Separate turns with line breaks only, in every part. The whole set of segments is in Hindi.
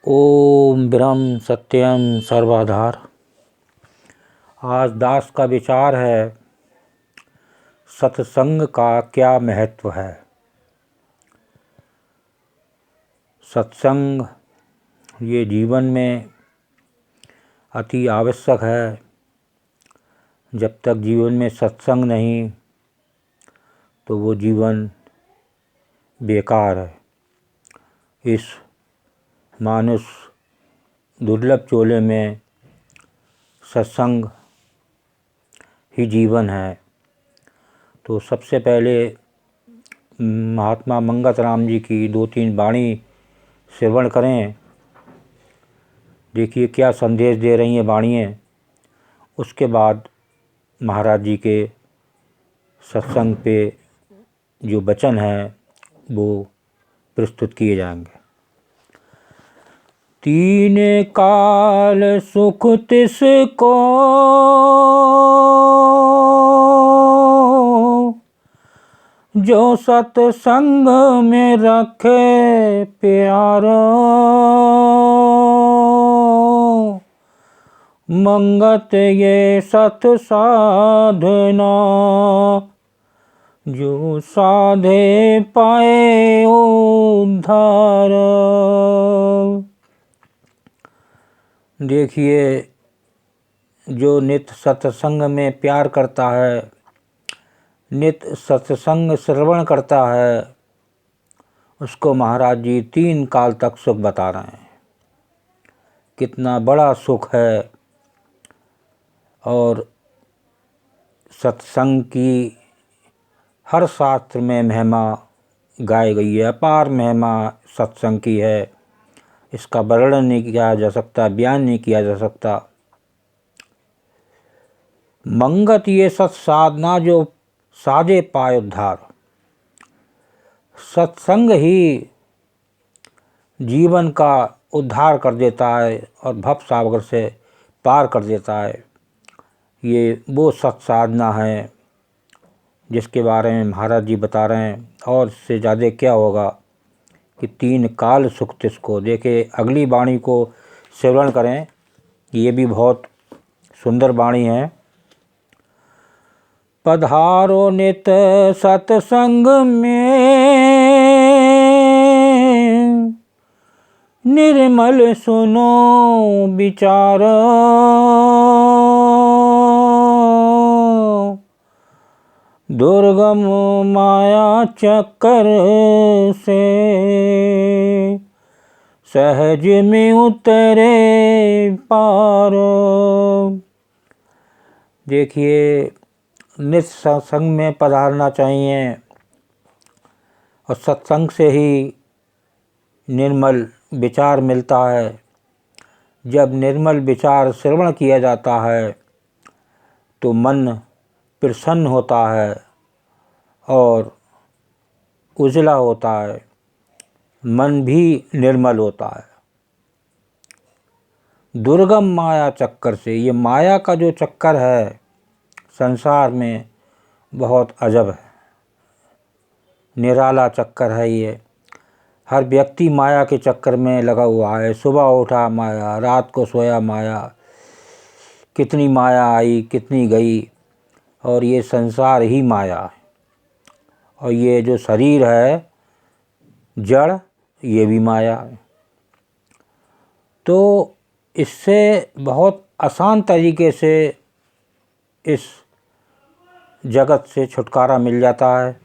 ओम ब्रह्म सत्यम सर्वाधार। आज दास का विचार है, सत्संग का क्या महत्व है। सत्संग ये जीवन में अति आवश्यक है। जब तक जीवन में सत्संग नहीं तो वो जीवन बेकार है। इस मानुष दुर्लभ चोले में सत्संग ही जीवन है। तो सबसे पहले महात्मा मंगत राम जी की 2-3 वाणी श्रवण करें। देखिए क्या संदेश दे रही हैं वाणियाँ। उसके बाद महाराज जी के सत्संग पे जो वचन हैं वो प्रस्तुत किए जाएंगे। तीन काल सुख तिसको जो सत्संग में रखे प्यारो, मंगत ये सत साधना जो साधे पाए उद्धार। देखिए जो नित्य सत्संग में प्यार करता है, नित्य सत्संग श्रवण करता है, उसको महाराज जी 3 काल तक सुख बता रहे हैं। कितना बड़ा सुख है। और सत्संग की हर शास्त्र में महिमा गाई गई है। अपार महिमा सत्संग की है। इसका वर्णन नहीं किया जा सकता, बयान नहीं किया जा सकता। मंगत ये सत्साधना जो साधे पाए उद्धार। सत्संग ही जीवन का उद्धार कर देता है और भव सागर से पार कर देता है। ये वो सत्साधना है जिसके बारे में महाराज जी बता रहे हैं। और इससे ज़्यादा क्या होगा कि 3 काल सुख तिसको। देखे अगली वाणी को श्रवण करें। ये भी बहुत सुंदर वाणी है। पधारो नित सत्संग में, निर्मल सुनो विचार, दुर्गम माया चक्कर से सहज में उतरे पार। देखिए नित्य सत्संग में पधारना चाहिए और सत्संग से ही निर्मल विचार मिलता है। जब निर्मल विचार श्रवण किया जाता है तो मन प्रसन्न होता है और उजला होता है, मन भी निर्मल होता है। दुर्गम माया चक्कर से, ये माया का जो चक्कर है संसार में बहुत अजब है, निराला चक्कर है ये। हर व्यक्ति माया के चक्कर में लगा हुआ है। सुबह उठा माया, रात को सोया माया, कितनी माया आई कितनी गई। और ये संसार ही माया है। और ये जो शरीर है जड़, ये भी माया है। तो इससे बहुत आसान तरीके से इस जगत से छुटकारा मिल जाता है।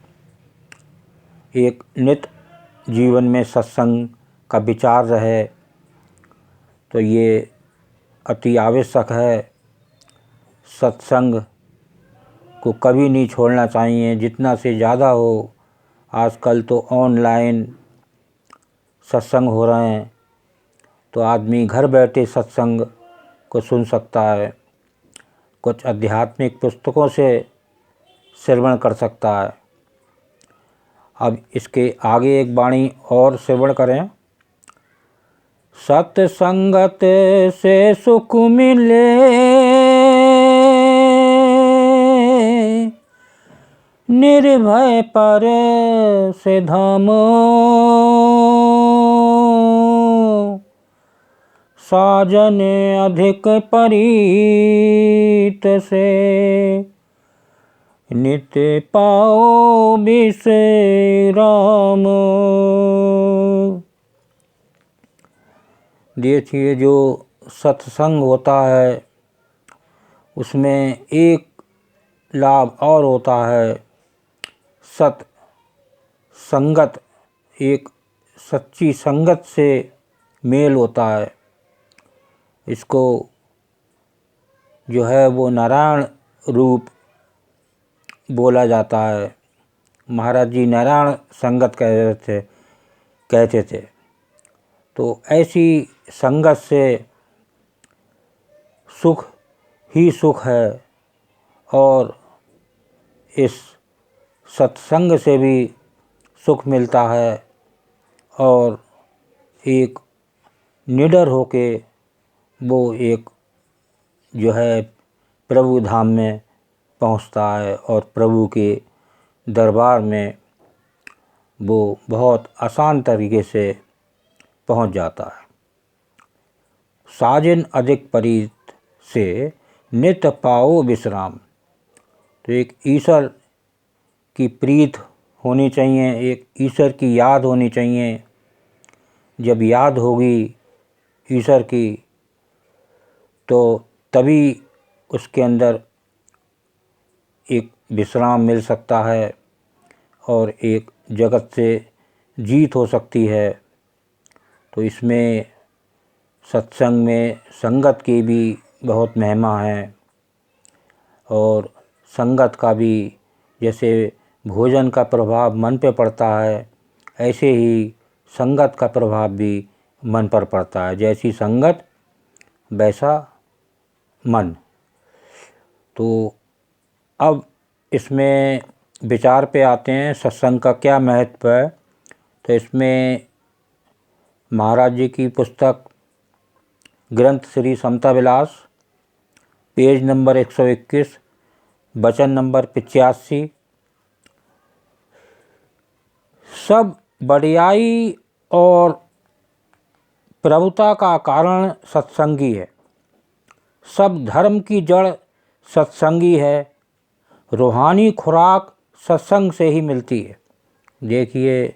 एक नित्य जीवन में सत्संग का विचार रहे तो ये अति आवश्यक है। सत्संग को कभी नहीं छोड़ना चाहिए, जितना से ज़्यादा हो। आजकल तो ऑनलाइन सत्संग हो रहे हैं तो आदमी घर बैठे सत्संग को सुन सकता है। कुछ आध्यात्मिक पुस्तकों से श्रवण कर सकता है। अब इसके आगे एक वाणी और श्रवण करें। सत्संगत से सुख मिले, निर्भय पर से धाम, साजन अधिक परीत से, नित्य पाओ विश्राम। देखिए, जो सत्संग होता है उसमें एक लाभ और होता है, सत संगत, एक सच्ची संगत से मेल होता है। इसको जो है वो नारायण रूप बोला जाता है। महाराज जी नारायण संगत कहते थे। तो ऐसी संगत से सुख ही सुख है, और इस सत्संग से भी सुख मिलता है, और एक निडर होके वो एक जो है प्रभु धाम में पहुंचता है, और प्रभु के दरबार में वो बहुत आसान तरीके से पहुंच जाता है। साजन अधिक परीत से, नित्य पाओ विश्राम। तो एक ईश्वर की प्रीत होनी चाहिए, एक ईश्वर की याद होनी चाहिए। जब याद होगी ईश्वर की तो तभी उसके अंदर एक विश्राम मिल सकता है, और एक जगत से जीत हो सकती है। तो इसमें सत्संग में संगत की भी बहुत महिमा है, और संगत का भी, जैसे भोजन का प्रभाव मन पे पड़ता है, ऐसे ही संगत का प्रभाव भी मन पर पड़ता है। जैसी संगत वैसा मन। तो अब इसमें विचार पे आते हैं, सत्संग का क्या महत्व है। तो इसमें महाराज जी की पुस्तक ग्रंथ श्री समता विलास, पेज नंबर 121, वचन नंबर 85, सब बढ़ियाई और प्रभुता का कारण सत्संगी है। सब धर्म की जड़ सत्संगी है। रूहानी खुराक सत्संग से ही मिलती है। देखिए,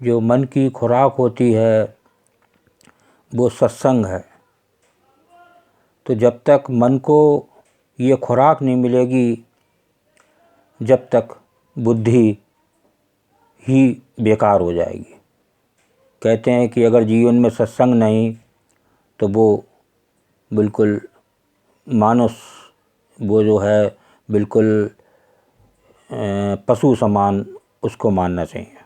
जो मन की खुराक होती है वो सत्संग है। तो जब तक मन को ये खुराक नहीं मिलेगी, जब तक बुद्धि ही बेकार हो जाएगी। कहते हैं कि अगर जीवन में सत्संग नहीं तो वो बिल्कुल मानुष, वो जो है बिल्कुल पशु समान उसको मानना चाहिए।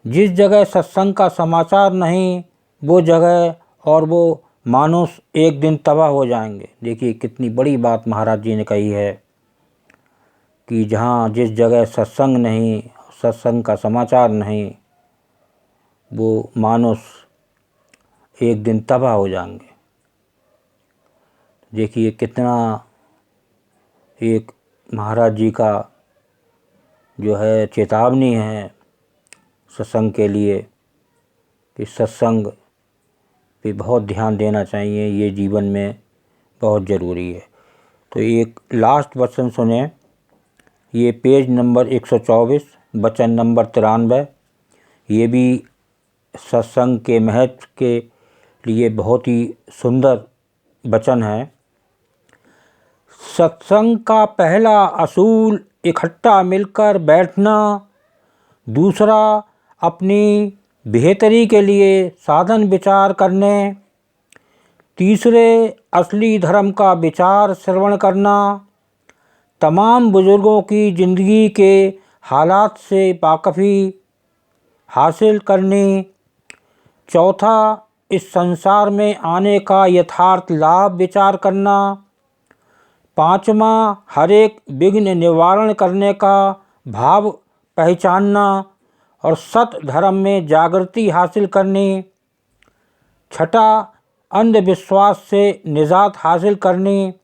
जिस जगह सत्संग का समाचार नहीं, वो जगह और वो मानुष एक दिन तबाह हो जाएंगे। देखिए, कितनी बड़ी बात महाराज जी ने कही है कि जहाँ जिस जगह सत्संग नहीं, सत्संग का समाचार नहीं, वो मानुष एक दिन तबाह हो जाएंगे। देखिए, कितना एक महाराज जी का जो है चेतावनी है सत्संग के लिए, कि सत्संग पे बहुत ध्यान देना चाहिए, ये जीवन में बहुत ज़रूरी है। तो एक लास्ट वचन सुने, ये पेज नंबर 124, वचन नंबर 93। ये भी सत्संग के महत्व के लिए बहुत ही सुंदर वचन है। सत्संग का पहला असूल इकट्ठा मिलकर बैठना, दूसरा अपनी बेहतरी के लिए साधन विचार करने, तीसरे असली धर्म का विचार श्रवण करना, तमाम बुजुर्गों की ज़िंदगी के हालात से वाकफ़ी हासिल करनी, चौथा इस संसार में आने का यथार्थ लाभ विचार करना, पाँचवा हर एक विघ्न निवारण करने का भाव पहचानना और सत धर्म में जागृति हासिल करनी, छठा अंधविश्वास से निजात हासिल करनी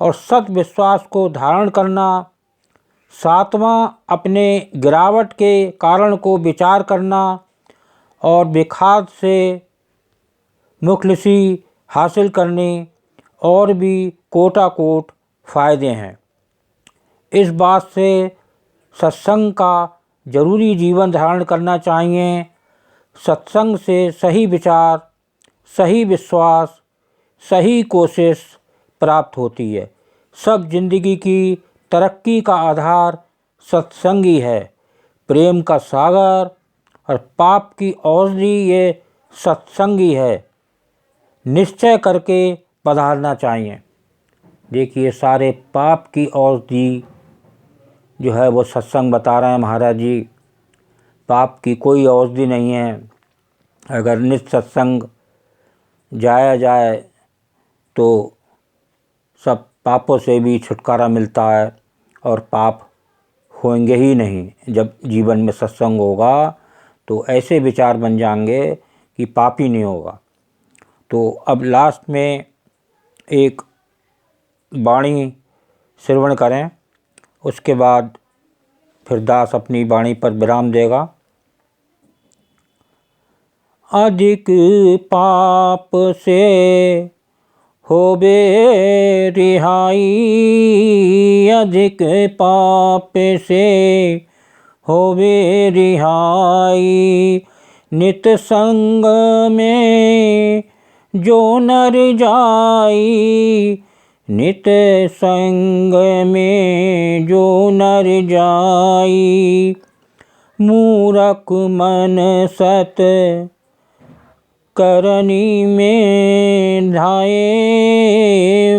और सत विश्वास को धारण करना, सातवां अपने गिरावट के कारण को विचार करना और विखात से मुखलिसी हासिल करने और भी कोटा कोट फ़ायदे हैं। इस बात से सत्संग का जरूरी जीवन धारण करना चाहिए। सत्संग से सही विचार, सही विश्वास, सही कोशिश प्राप्त होती है। सब जिंदगी की तरक्की का आधार सत्संग ही है। प्रेम का सागर और पाप की औषधि ये सत्संग ही है। निश्चय करके पधारना चाहिए। देखिए, सारे पाप की औषधि जो है वो सत्संग बता रहे हैं महाराज जी। पाप की कोई औषधि नहीं है। अगर नित्य सत्संग जाया जाए तो सब पापों से भी छुटकारा मिलता है और पाप होंगे ही नहीं। जब जीवन में सत्संग होगा तो ऐसे विचार बन जाएंगे कि पाप ही नहीं होगा। तो अब लास्ट में एक वाणी श्रवण करें, उसके बाद फिर दास अपनी वाणी पर विराम देगा। अधिक पाप से होबे रिहाई, अधिक पाप से होबे रिहाई। नित संग में जो नर जाई, नित संग में जो नर जाई। मूरख मन सत करनी में ढाए,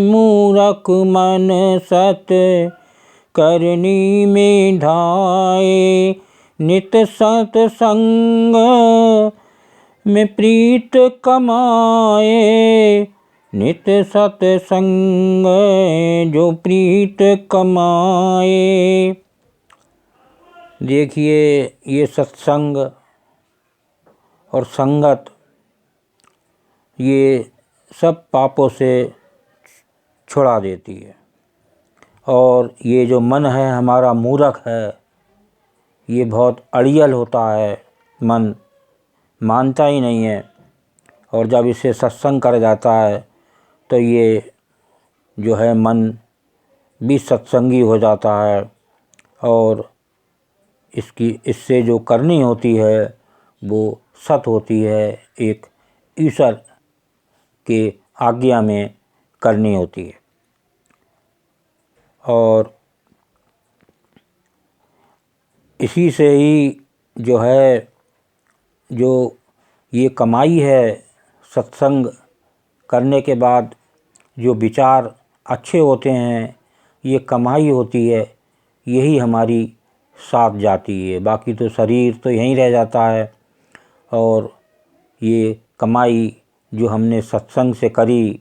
मूरख मन सत करनी में ढाए। नित सत्संग में प्रीत कमाए, नित सत्संग जो प्रीत कमाए। देखिए, ये सत्संग और संगत ये सब पापों से छुड़ा देती है। और ये जो मन है हमारा मूर्ख है, ये बहुत अड़ियल होता है। मन मानता ही नहीं है। और जब इसे सत्संग कर जाता है तो ये जो है मन भी सत्संगी हो जाता है और इससे जो करनी होती है वो सत होती है। एक ईश्वर के आज्ञा में करनी होती है। और इसी से ही जो है जो ये कमाई है, सत्संग करने के बाद जो विचार अच्छे होते हैं, ये कमाई होती है। यही हमारी साथ जाती है। बाकी तो शरीर तो यहीं रह जाता है। और ये कमाई जो हमने सत्संग से करी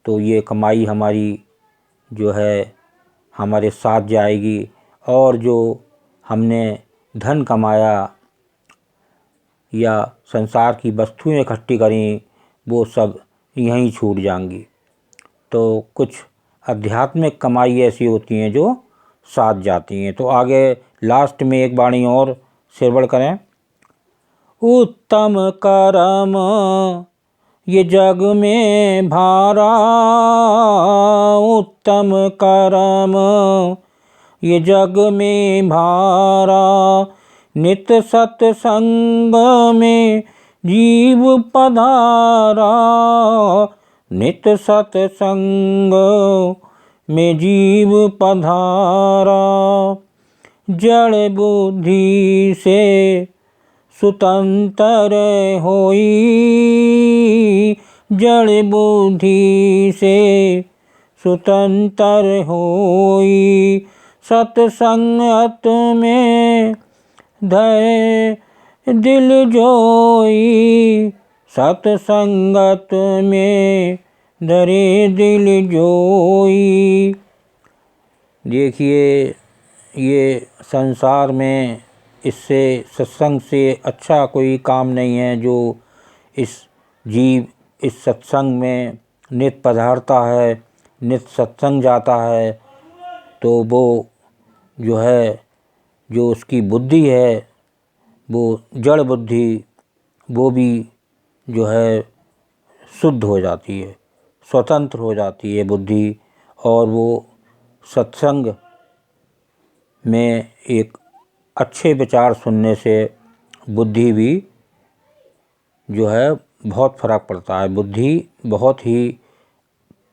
तो ये कमाई हमारी जो है हमारे साथ जाएगी। और जो हमने धन कमाया या संसार की वस्तुएं इकट्ठी करी वो सब यहीं छूट जाएंगी। तो कुछ आध्यात्मिक कमाई ऐसी होती हैं जो साथ जाती हैं। तो आगे लास्ट में एक वाणी और श्रवण करें। उत्तम कर्म ये जग में भारा, उत्तम कर्म ये जग में भारा। नित सत्संग में जीव पधारा, नित सत्संग में जीव पधारा। जड़ बुद्धि से स्वतंत्र होई, जड़ बुद्धि से स्वतंत्र होई। सत्संगत में धरे दिल जोई, सत्संगत में धरे दिल जोई। देखिए, ये संसार में इससे सत्संग से अच्छा कोई काम नहीं है। जो इस जीव इस सत्संग में नित पधारता है, नित सत्संग जाता है, तो वो जो है जो उसकी बुद्धि है वो जड़ बुद्धि वो भी जो है शुद्ध हो जाती है, स्वतंत्र हो जाती है बुद्धि, और वो सत्संग में एक अच्छे विचार सुनने से बुद्धि भी जो है बहुत फर्क पड़ता है, बुद्धि बहुत ही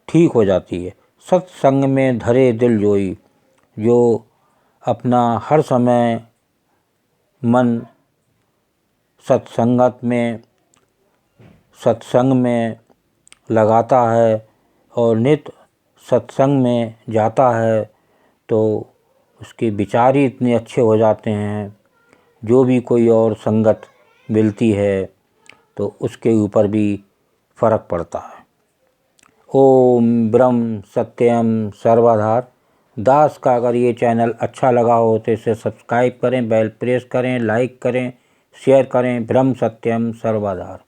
ठीक हो जाती है। सत्संग में धरे दिल जोई, जो अपना हर समय मन सत्संगत में सत्संग में लगाता है और नित्य सत्संग में जाता है, तो उसके विचार ही इतने अच्छे हो जाते हैं। जो भी कोई और संगत मिलती है तो उसके ऊपर भी फर्क पड़ता है। ओम ब्रह्म सत्यम सर्वधार दास का अगर ये चैनल अच्छा लगा हो तो इसे सब्सक्राइब करें, बेल प्रेस करें, लाइक करें, शेयर करें। ब्रह्म सत्यम सर्वधार।